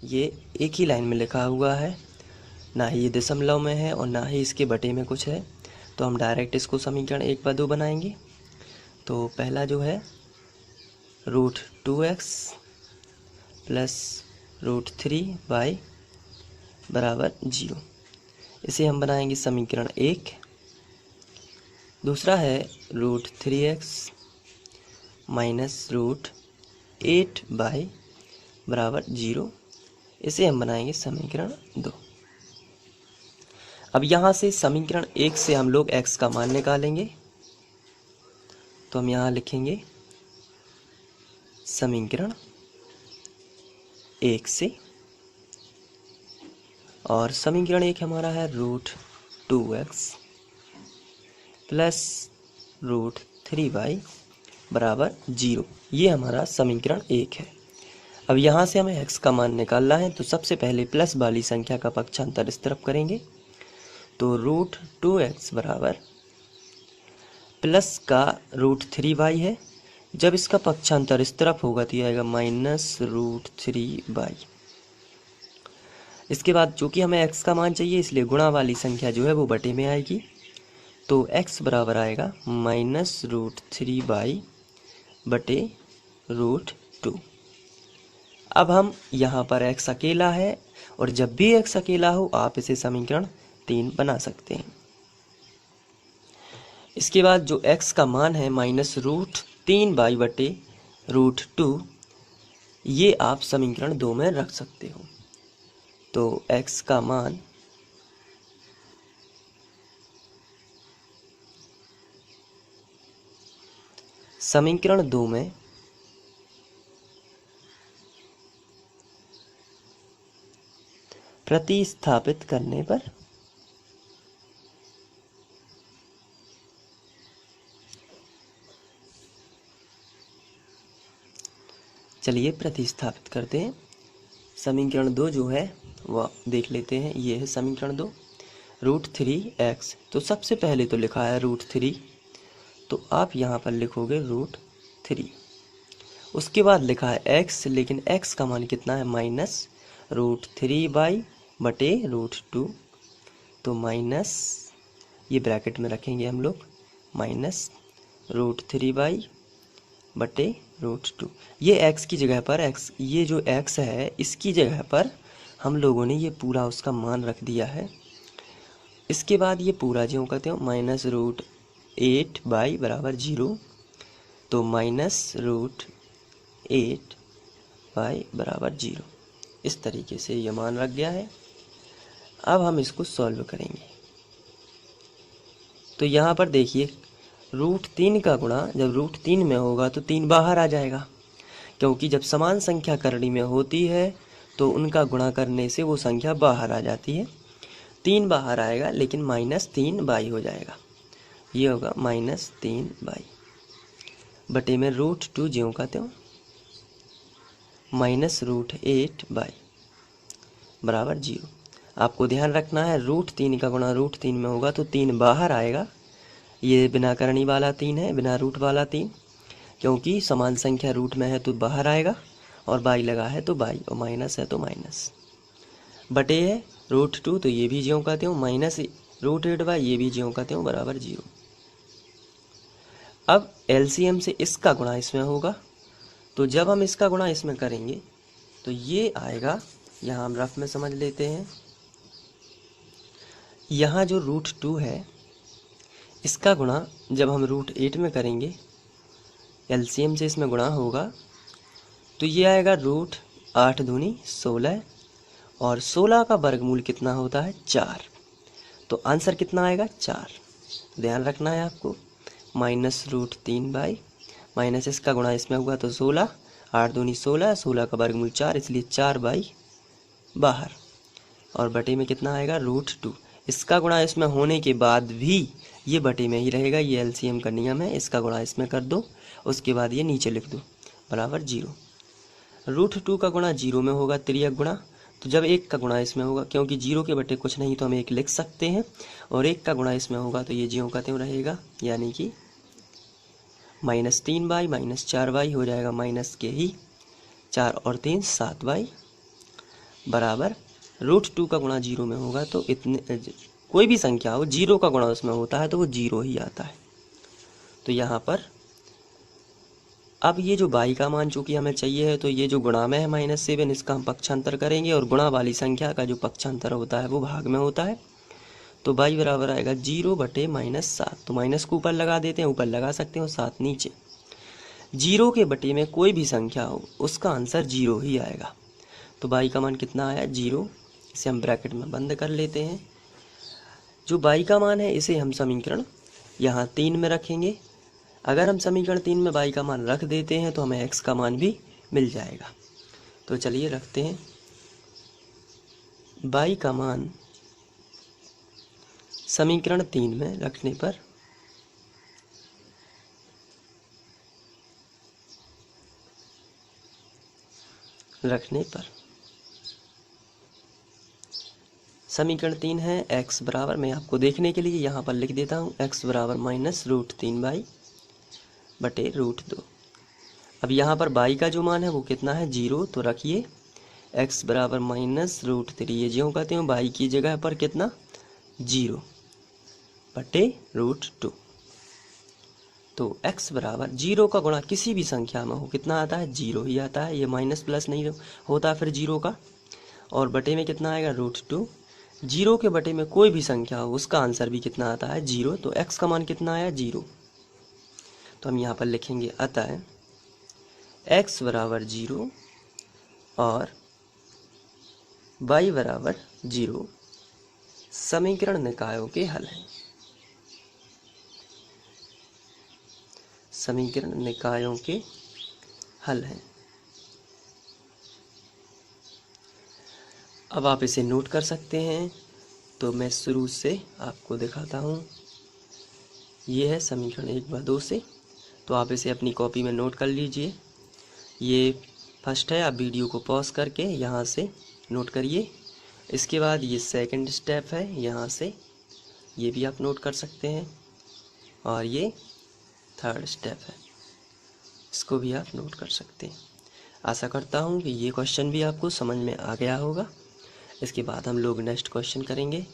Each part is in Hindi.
ये एक ही लाइन में लिखा हुआ है, ना ही ये दशमलव में है और ना ही इसके बटे में कुछ है, तो हम डायरेक्ट इसको समीकरण 1/2 बनाएंगे। तो पहला जो है √2x प्लस √3y बराबर 0, इसे हम बनाएंगे समीकरण 1। दूसरा है √3x माइनस √8y बराबर 0, इसे हम बनाएंगे समीकरण 2। अब यहाँ से समीकरण 1 से हम लोग x का मान निकालेंगे, तो हम यहाँ लिखेंगे समीकरण 1 से, और समीकरण 1 हमारा है √2x प्लस √3y बराबर 0, ये हमारा समीकरण 1 है। अब यहाँ से हमें x का मान निकालना है, तो सबसे पहले प्लस वाली संख्या का पक्षांतर इस तरफ करेंगे, तो √2x बराबर प्लस का √3y है, जब इसका पक्षांतर इस तरफ होगा तो ये आएगा माइनस √3y। इसके बाद चूंकि हमें x का मान चाहिए, इसलिए गुणा वाली संख्या जो है वो बटे में आएगी, तो x बराबर आएगा माइनस √3y बटे √2। अब हम यहाँ पर x अकेला है, और जब भी x अकेला हो आप इसे समीकरण 3 बना सकते हैं। इसके बाद जो x का मान है माइनस √3y बटे √2, ये आप समीकरण 2 में रख सकते हो। तो x का मान समीकरण 2 में प्रतिस्थापित करने पर चलिए प्रतिस्थापित करते हैं। समीकरण 2 जो है वह देख लेते हैं। ये है समीकरण 2, √3x, तो सबसे पहले तो लिखा है √3, तो आप यहाँ पर लिखोगे √3। उसके बाद लिखा है x, लेकिन x का मान कितना है माइनस √3y बटे √2, तो माइनस, ये ब्रैकेट में रखेंगे हम लोग, माइनस √3y बटे √2। ये x की जगह पर ये जो x है इसकी जगह पर हम लोगों ने ये पूरा उसका मान रख दिया है। इसके बाद ये पूरा जो कहते हो माइनस √8y बराबर 0, तो माइनस √8y बराबर 0, इस तरीके से ये मान रख गया है। अब हम इसको सॉल्व करेंगे, तो यहाँ पर देखिए √3 का गुणा जब √3 में होगा तो 3 बाहर आ जाएगा, क्योंकि जब समान संख्या करड़ी में होती है तो उनका गुणा करने से वो संख्या बाहर आ जाती है। 3 बाहर आएगा, लेकिन -3y हो जाएगा, ये होगा -3y बटे में √2 ज्यों का त्यों माइनस √8y बराबर 0। आपको ध्यान रखना है √3 का गुणा √3 में होगा तो 3 बाहर आएगा, ये बिना करनी वाला 3 है, बिना रूट वाला 3, क्योंकि समान संख्या रूट में है तो बाहर आएगा, और बाई लगा है तो बाई, और माइनस है तो माइनस, बटे है √2, तो ये भी ज्यों का त्यों माइनस √8y, ये भी ज्यों का त्यों बराबर 0। अब एलसीएम से इसका गुणा इसमें होगा, तो जब हम इसका गुणा इसमें करेंगे तो ये आएगा, यहाँ हम रफ में समझ लेते हैं। यहाँ जो √2 है इसका गुणा जब हम √8 में करेंगे, एलसीएम से इसमें गुणा होगा, तो ये आएगा √8 दूनी 16, और 16 का वर्गमूल कितना होता है 4, तो आंसर कितना आएगा 4। ध्यान रखना है आपको, माइनस √3y माइनस इसका गुणा इसमें हुआ तो 16, 8 दूनी 16, 16 का वर्गमूल 4, इसलिए 4y बाहर, और बटे में कितना आएगा √2। इसका गुणा इसमें होने के बाद भी ये बटे में ही रहेगा, ये एलसीएम का नियम है, इसका गुणा इसमें कर दो, उसके बाद ये नीचे लिख दो बराबर 0। √2 का गुणा 0 में होगा तिर्यक गुणा, तो जब 1 का गुणा इसमें होगा, क्योंकि 0 के बटे कुछ नहीं तो हम 1 लिख सकते हैं, और 1 का गुणा इसमें होगा तो ये ज्यों का त्यों रहेगा, यानी कि -3y माइनस 4y हो जाएगा, माइनस के ही 4 और 3 7y बराबर √2 का गुणा 0 में होगा तो इतने कोई भी संख्या हो 0 का गुणा उसमें होता है तो वो 0 ही आता है। तो यहाँ पर अब ये जो y का मान चूंकि हमें चाहिए है तो ये जो गुणा में है -7 इसका हम पक्षांतर करेंगे और गुणा वाली संख्या का जो पक्षांतर होता है वो भाग में होता है। तो y बराबर आएगा 0/-7। तो माइनस को ऊपर लगा देते हैं, ऊपर लगा सकते हैं और 7 नीचे। 0 के बटे में कोई भी संख्या हो उसका आंसर 0 ही आएगा। तो y का मान कितना आया 0। इसे हम ब्रैकेट में बंद कर लेते हैं। जो y का मान है इसे हम समीकरण यहाँ 3 में रखेंगे। अगर हम समीकरण 3 में y का मान रख देते हैं तो हमें x का मान भी मिल जाएगा। तो चलिए रखते हैं। y का मान समीकरण 3 में रखने पर समीकरण 3 है x बराबर, मैं आपको देखने के लिए यहाँ पर लिख देता हूँ, x बराबर -√3y/√2। अब यहाँ पर y का जो मान है वो कितना है 0, तो रखिए x बराबर -√3, ये ज्यों कहते हैं y की जगह पर कितना 0/√2। तो x बराबर 0 का गुणा किसी भी संख्या में हो कितना आता है 0 ही आता है। ये माइनस प्लस नहीं होता फिर 0 का, और बटे में कितना आएगा √2। 0 के बटे में कोई भी संख्या हो उसका आंसर भी कितना आता है 0। तो x का मान कितना आया 0। तो हम यहाँ पर लिखेंगे अतः x बराबर 0 और y बराबर 0 समीकरण निकायों के हल हैं। समीकरण निकायों के हल हैं। अब आप इसे नोट कर सकते हैं। तो मैं शुरू से आपको दिखाता हूँ। ये है समीकरण 1 व 2 से। तो आप इसे अपनी कॉपी में नोट कर लीजिए। ये फर्स्ट है, आप वीडियो को पॉज करके यहाँ से नोट करिए। इसके बाद ये सेकंड स्टेप है, यहाँ से ये भी आप नोट कर सकते हैं, और ये थर्ड स्टेप है, इसको भी आप नोट कर सकते हैं। आशा करता हूँ कि ये क्वेश्चन भी आपको समझ में आ गया होगा। इसके बाद हम लोग नेक्स्ट क्वेश्चन करेंगे।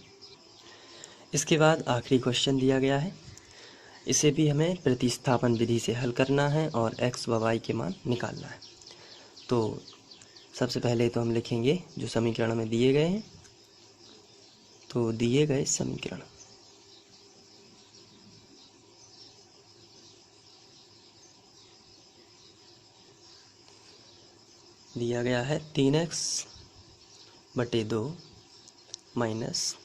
इसके बाद आखिरी क्वेश्चन दिया गया है, इसे भी हमें प्रतिस्थापन विधि से हल करना है और x व y के मान निकालना है। तो सबसे पहले तो हम लिखेंगे जो समीकरण हमें दिए गए हैं। तो दिए गए समीकरण दिया गया है 3x/2 माइनस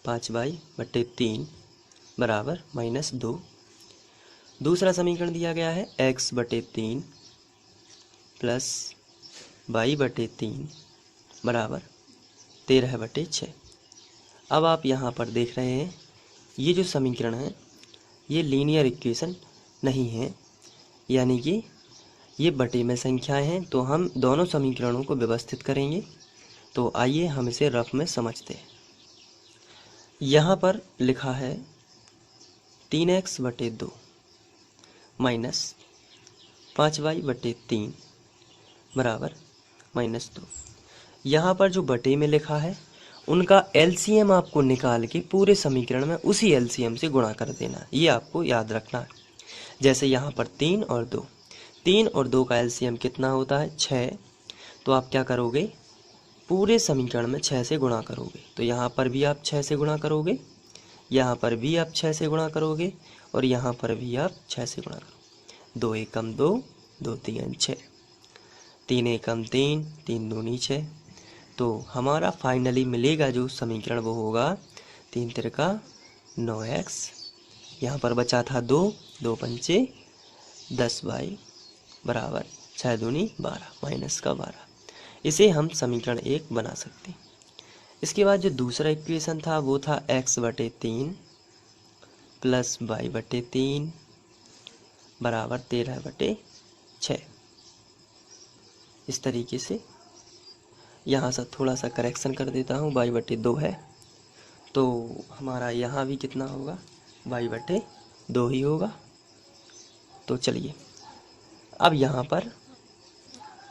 5y/3 बराबर -2। दूसरा समीकरण दिया गया है x/3 प्लस y/3 बराबर 13/6। अब आप यहाँ पर देख रहे हैं ये जो समीकरण है ये लीनियर इक्वेशन नहीं है, यानी कि ये बटे में संख्याएं हैं। तो हम दोनों समीकरणों को व्यवस्थित करेंगे। तो आइए हम इसे रफ में समझते हैं। यहाँ पर लिखा है 3x/2 माइनस 5y/3 बराबर -2। यहाँ पर जो बटे में लिखा है उनका एलसीएम आपको निकाल के पूरे समीकरण में उसी एलसीएम से गुणा कर देना, ये आपको याद रखना है। जैसे यहाँ पर 3 और 2, 3 और 2 का एलसीएम कितना होता है 6। तो आप क्या करोगे पूरे समीकरण में 6 से गुणा करोगे। तो यहाँ पर भी आप 6 से गुणा करोगे, यहाँ पर भी आप 6 से गुणा करोगे, और यहाँ पर भी आप 6 से गुणा करोगे। 2 एकम 2, 2 3 6, 3 एकम 3, 3 दूनी 6। तो हमारा फाइनली मिलेगा जो समीकरण वो होगा 3 तिरका 9x, यहाँ पर बचा था 2, 2 पंचे 10y बराबर 6 दूनी 12 माइनस का 12। इसे हम समीकरण 1 बना सकते हैं। इसके बाद जो दूसरा इक्वेशन था वो था x/3 प्लस y/3 बराबर 13/6। इस तरीके से यहाँ से थोड़ा सा करेक्शन कर देता हूँ, y/2 है तो हमारा यहाँ भी कितना होगा y/2 ही होगा। तो चलिए अब यहाँ पर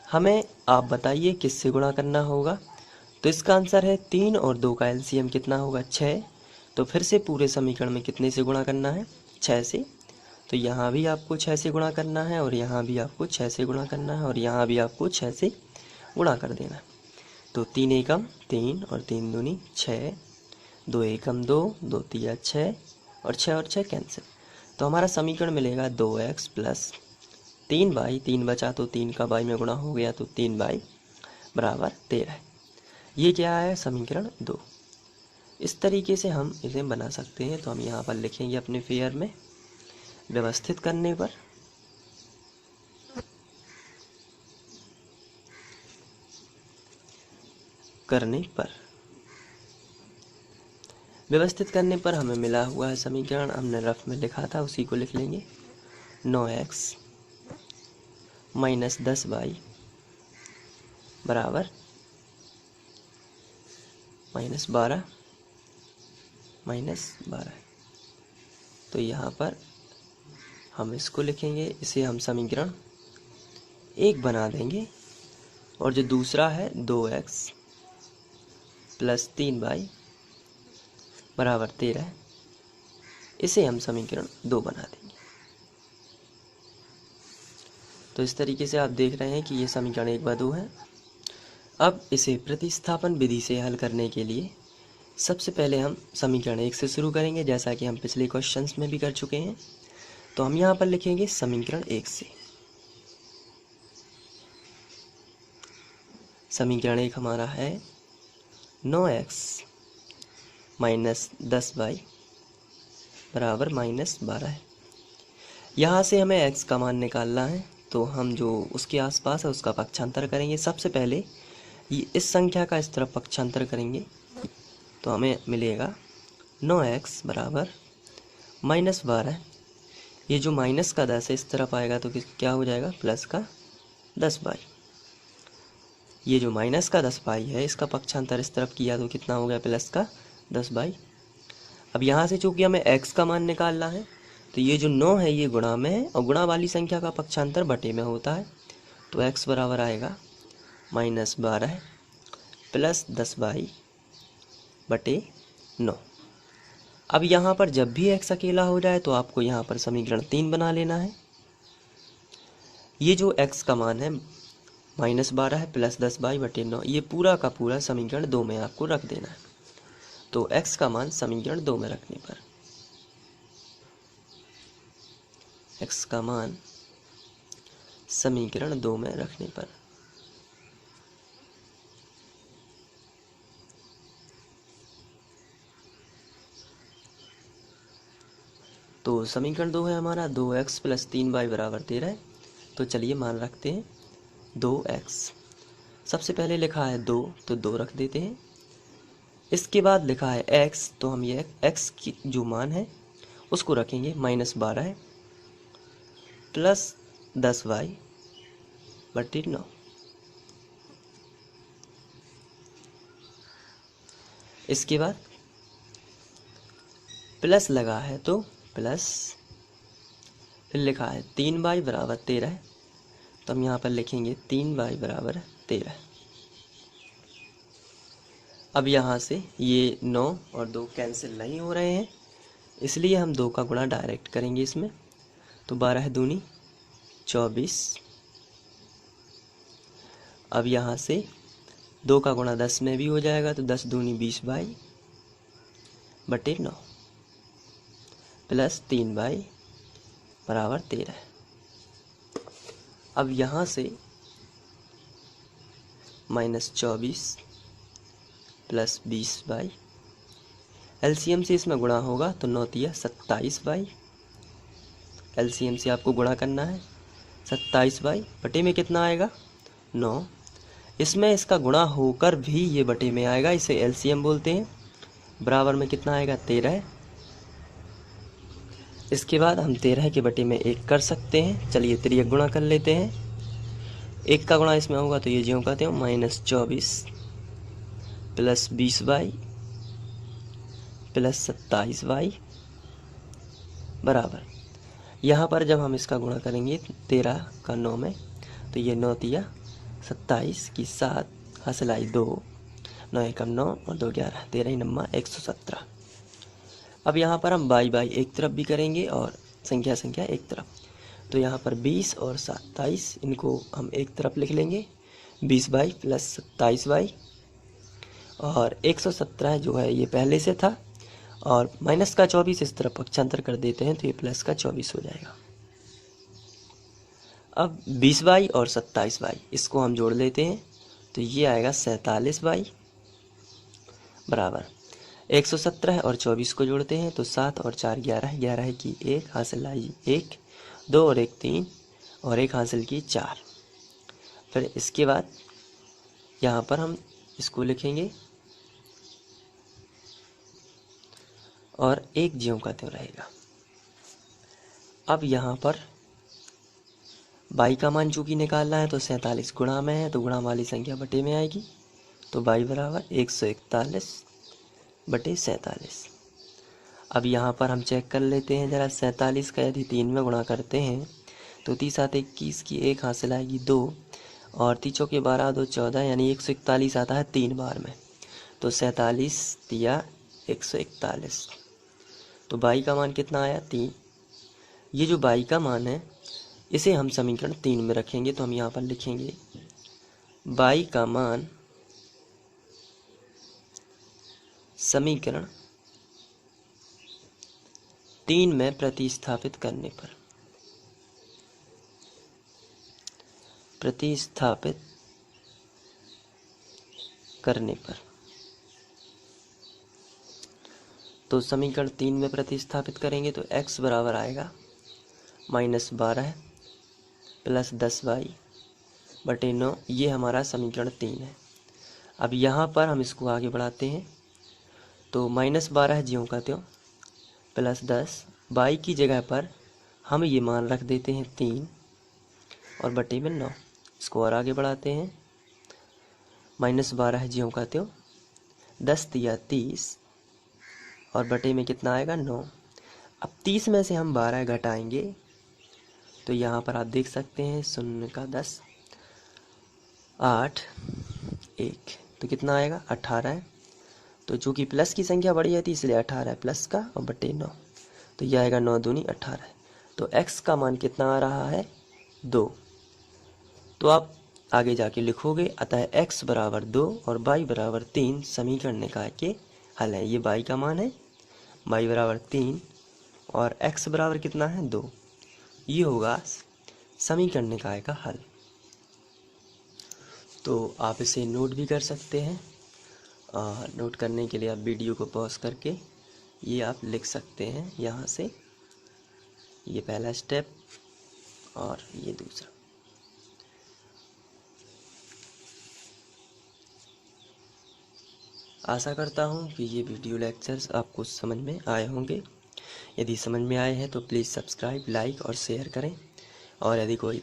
हमें आप बताइए किससे गुणा करना होगा। तो इसका आंसर है 3 और 2 का एलसीएम कितना होगा 6। तो फिर से पूरे समीकरण में कितने से गुणा करना है 6 से। तो यहाँ भी आपको 6 से गुणा करना है और यहाँ भी आपको 6 से गुणा करना है और यहाँ भी आपको 6 से गुणा कर देना है। तो 3 एकम 3 और 3 दूनी 6, 2 एकम 2, 2 तिया 6 और 6 कैंसिल। तो हमारा समीकरण मिलेगा 2x प्लस 3y, 3 बचा तो 3 का y में गुणा हो गया तो 3y बराबर 13। ये क्या है समीकरण 2। इस तरीके से हम इसे बना सकते हैं। तो हम यहाँ पर लिखेंगे अपने फेयर में व्यवस्थित करने पर व्यवस्थित करने पर हमें मिला हुआ है समीकरण, हमने रफ में लिखा था उसी को लिख लेंगे। 9x माइनस 10y बराबर माइनस 12। तो यहाँ पर हम इसको लिखेंगे, इसे हम समीकरण 1 बना देंगे। और जो दूसरा है 2x प्लस 3y बराबर 13, इसे हम समीकरण 2 बना देंगे। तो इस तरीके से आप देख रहे हैं कि ये समीकरण 1 व 2 है। अब इसे प्रतिस्थापन विधि से हल करने के लिए सबसे पहले हम समीकरण 1 से शुरू करेंगे, जैसा कि हम पिछले क्वेश्चंस में भी कर चुके हैं। तो हम यहाँ पर लिखेंगे समीकरण 1 से। समीकरण 1 हमारा है 9x माइनस 10y बराबर माइनस 12 है। यहाँ से हमें x का मान निकालना है, तो हम जो उसके आसपास है उसका पक्षांतर करेंगे। सबसे पहले ये इस संख्या का इस तरफ पक्षांतर करेंगे तो हमें मिलेगा 9x बराबर माइनस 12। ये जो माइनस का 10 है इस तरफ आएगा तो क्या हो जाएगा प्लस का 10y। ये जो माइनस का 10y है इसका पक्षांतर इस तरफ किया तो कितना हो गया प्लस का 10y। अब यहाँ से चूँकि हमें x का मान निकालना है तो ये जो 9 है ये गुणा में है और गुणा वाली संख्या का पक्षांतर बटे में होता है। तो x बराबर आएगा माइनस 12 प्लस 10y बटे 9। अब यहाँ पर जब भी x अकेला हो जाए तो आपको यहाँ पर समीकरण 3 बना लेना है। ये जो x का मान है माइनस 12 प्लस 10y बटे 9, ये पूरा का पूरा समीकरण 2 में आपको रख देना है। तो x का मान समीकरण 2 में रखने पर x का मान समीकरण 2 में रखने पर तो समीकरण 2 है हमारा 2x प्लस 3y बराबर 13। तो चलिए मान रखते हैं 2x। सबसे पहले लिखा है 2 तो 2 रख देते हैं। इसके बाद लिखा है x तो हम ये x की जो मान है उसको रखेंगे माइनस 12 प्लस 10y बटे 9। इसके बाद प्लस लगा है तो प्लस, फिर लिखा है 3y बराबर 13 तो हम यहाँ पर लिखेंगे 3y बराबर 13। अब यहाँ से ये 9 और 2 कैंसिल नहीं हो रहे हैं इसलिए हम 2 का गुणा डायरेक्ट करेंगे इसमें। तो 12 दूनी 24। अब यहाँ से 2 का गुणा 10 में भी हो जाएगा तो 10 दूनी 20y बटे 9 प्लस 3y बराबर 13। अब यहाँ से माइनस 24 प्लस 20y, एलसीएम से इसमें गुणा होगा तो 9 तिया 27y। एलसीएम से आपको गुणा करना है 27y बटे में कितना आएगा 9। इसमें इसका गुणा होकर भी ये बटे में आएगा, इसे एलसीएम बोलते हैं। बराबर में कितना आएगा 13। इसके बाद हम 13 के बटे में 1 कर सकते हैं। चलिए 3 गुणा कर लेते हैं। 1 का गुणा इसमें होगा तो ये ज्यों कहते हो minus 24 plus 20y plus 27y बराबर, यहाँ पर जब हम इसका गुणा करेंगे 13 का 9 में तो ये 9 तिया 27 की 7 हासिल आई 2, 9 एकम 9 और 2 11, 13 नम्मा 117। अब यहाँ पर हम बाई बाई एक तरफ भी करेंगे और संख्या संख्या एक तरफ। तो यहाँ पर 20 और 27 इनको हम एक तरफ लिख लेंगे, 20 बाई प्लस 27 बाई, और 117 जो है ये पहले से था, और माइनस का 24 इस तरफ पक्षांतर कर देते हैं तो ये प्लस का 24 हो जाएगा। अब 20 बाई और 27 बाई इसको हम जोड़ लेते हैं तो ये आएगा 47 बाई बराबर 117 और 24 को जोड़ते हैं तो 7 और 4 11, 11 की 1 हासिल आई 1, 2 और 1 3 और 1 हासिल की 4। फिर इसके बाद यहाँ पर हम इसको लिखेंगे और 1 ज्यों का त्यों रहेगा। अब यहाँ पर बाई का मान चूँकि निकालना है तो 47 गुणा में है तो गुणा वाली संख्या बटे में आएगी, तो बाई बराबर 141 बटे 47। अब यहाँ पर हम चेक कर लेते हैं ज़रा, 47 का यदि 3 में गुणा करते हैं तो 30 7 21 की 1 हासिल आएगी 2, और 3 चौके 12 2 14, यानी 141 आता है 3 बार में, तो 47 दिया 141। तो बाई का मान कितना आया 3। ये जो बाई का मान है इसे हम समीकरण 3 में रखेंगे, तो हम यहाँ पर लिखेंगे बाई का मान समीकरण 3 में प्रतिस्थापित करने पर, तो समीकरण 3 में प्रतिस्थापित करेंगे तो x बराबर आएगा -12 प्लस 10 बाई बटे 9, ये हमारा समीकरण 3 है। अब यहाँ पर हम इसको आगे बढ़ाते हैं तो -12 ज्यों का त्यों प्लस 10 बाई की जगह पर हम ये मान रख देते हैं 3 और बटे में 9। इसको और आगे बढ़ाते हैं, -12 ज्यों का त्यों 10 दिया 30 और बटे में कितना आएगा 9। अब 30 में से हम 12 घटाएंगे तो यहाँ पर आप देख सकते हैं 0 का 10 8 1, तो कितना आएगा 18 है। तो चूँकि प्लस की संख्या बड़ी है थी इसलिए 18 है प्लस का और बटे 9, तो यह आएगा 9 दूनी 18। तो x का मान कितना आ रहा है 2। तो आप आगे जाके लिखोगे, अतः x बराबर 2 और y बराबर 3 समीकरण निकाय के हल है। ये y का मान है, y बराबर 3 और x बराबर कितना है 2, ये होगा समीकरण निकाय का हल। तो आप इसे नोट भी कर सकते हैं, नोट करने के लिए आप वीडियो को पॉज करके ये आप लिख सकते हैं यहाँ से, ये पहला स्टेप और ये दूसरा। आशा करता हूँ कि ये वीडियो लेक्चर्स आपको समझ में आए होंगे। यदि समझ में आए हैं तो प्लीज़ सब्सक्राइब, लाइक और शेयर करें। और यदि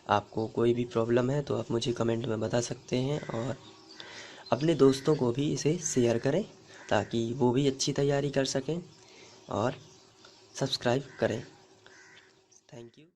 आपको कोई भी प्रॉब्लम है तो आप मुझे कमेंट में बता सकते हैं, और अपने दोस्तों को भी इसे शेयर करें ताकि वो भी अच्छी तैयारी कर सकें और सब्सक्राइब करें। Thank you.